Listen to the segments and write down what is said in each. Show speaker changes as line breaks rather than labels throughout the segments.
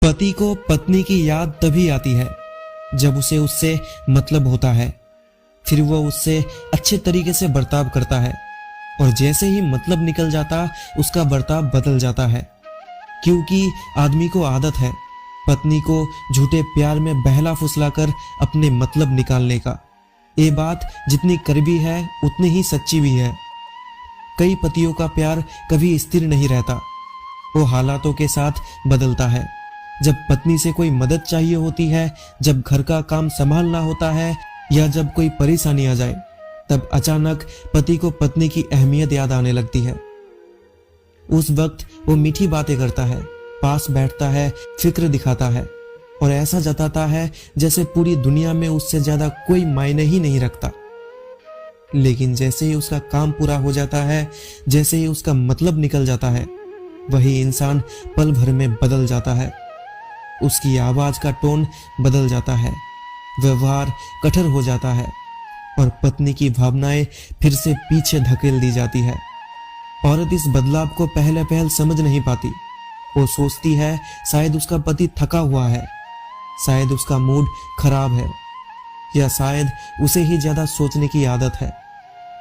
पति को पत्नी की याद तभी आती है जब उसे उससे मतलब होता है। फिर वह उससे अच्छे तरीके से बर्ताव करता है और जैसे ही मतलब निकल जाता उसका बर्ताव बदल जाता है, क्योंकि आदमी को आदत है पत्नी को झूठे प्यार में बहला फुसलाकर अपने मतलब निकालने का। ये बात जितनी कड़वी है उतनी ही सच्ची भी है। कई पतियों का प्यार कभी स्थिर नहीं रहता, वो हालातों के साथ बदलता है। जब पत्नी से कोई मदद चाहिए होती है, जब घर का काम संभालना होता है या जब कोई परेशानी आ जाए, तब अचानक पति को पत्नी की अहमियत याद आने लगती है। उस वक्त वो मीठी बातें करता है, पास बैठता है, फिक्र दिखाता है और ऐसा जताता है जैसे पूरी दुनिया में उससे ज्यादा कोई मायने ही नहीं रखता। लेकिन जैसे ही उसका काम पूरा हो जाता है, जैसे ही उसका मतलब निकल जाता है, वही इंसान पल भर में बदल जाता है। उसकी आवाज का टोन बदल जाता है, व्यवहार कठोर हो जाता है और पत्नी की भावनाएं फिर से पीछे धकेल दी जाती है। औरत इस बदलाव को पहले पहल समझ नहीं पाती। वो सोचती है शायद उसका पति थका हुआ है, शायद उसका मूड खराब है या शायद उसे ही ज्यादा सोचने की आदत है।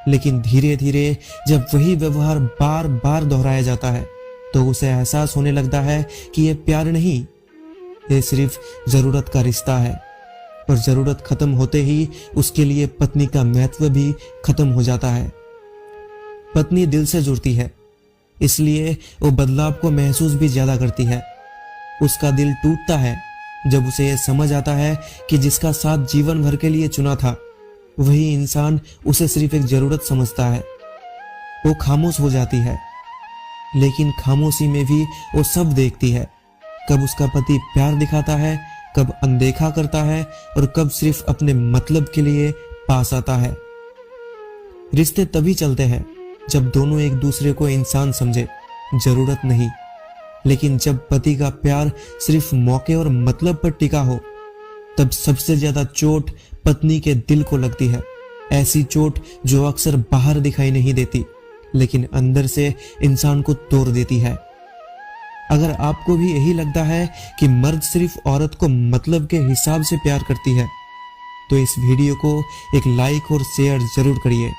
लेकिन धीरे धीरे जब वही व्यवहार बार बार दोहराया जाता है तो उसे एहसास होने लगता है कि यह प्यार नहीं, ये सिर्फ जरूरत का रिश्ता है। और जरूरत खत्म होते ही उसके लिए पत्नी का महत्व भी खत्म हो जाता है। पत्नी दिल से जुड़ती है, इसलिए वो बदलाव को महसूस भी ज्यादा करती है। उसका दिल टूटता है जब उसे यह समझ आता है कि जिसका साथ जीवन भर के लिए चुना था, वही इंसान उसे सिर्फ एक जरूरत समझता है। वो खामोश हो जाती है, लेकिन खामोशी में भी वो सब देखती है। कब उसका पति प्यार दिखाता है, कब अनदेखा करता है और कब सिर्फ अपने मतलब के लिए पास आता है। रिश्ते तभी चलते हैं जब दोनों एक दूसरे को इंसान समझे, जरूरत नहीं। लेकिन जब पति का प्यार सिर्फ मौके और मतलब पर टिका हो, तब सबसे ज्यादा चोट पत्नी के दिल को लगती है। ऐसी चोट जो अक्सर बाहर दिखाई नहीं देती, लेकिन अंदर से इंसान को तोड़ देती है। अगर आपको भी यही लगता है कि मर्द सिर्फ औरत को मतलब के हिसाब से प्यार करती है, तो इस वीडियो को एक लाइक और शेयर जरूर करिए।